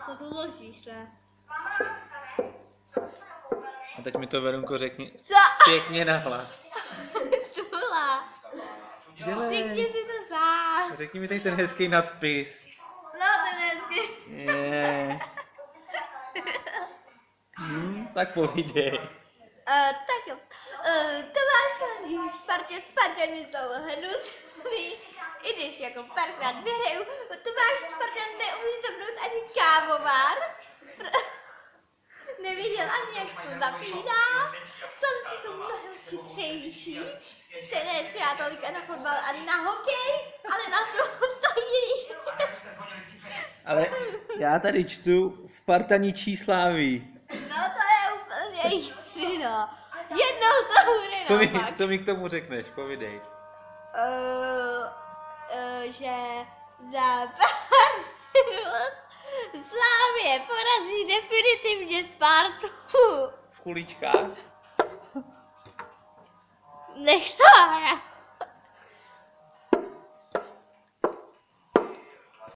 to tu ložíš, ne? A teď mi to, Verunko, řekni Co? pěkně nahlas. Šula. Řekni si to sám. Řekni mi teď ten hezký nadpis. No, ten hezký. Tak povídej. Tak jo. Tomáš fandí Spartě, Spartani jsou hnusný. I když jako párkrát vyhraju, Tomáš Spartan neumí zapnout ani kávovar. Nevěděl ani, jak to zapíná. Samci jsou mnohem chytřejší. Sice ne třeba tolika na fotbal a na hokej, ale na spousta jiných. Ale já tady čtu Spartaničí Slávy. No to je úplně jedno. Jednou to bude naopak. Co mi k tomu řekneš? Povídej. Že za pár minut Slávě porazí definitivně Spartu. V kuličkách? Nech to.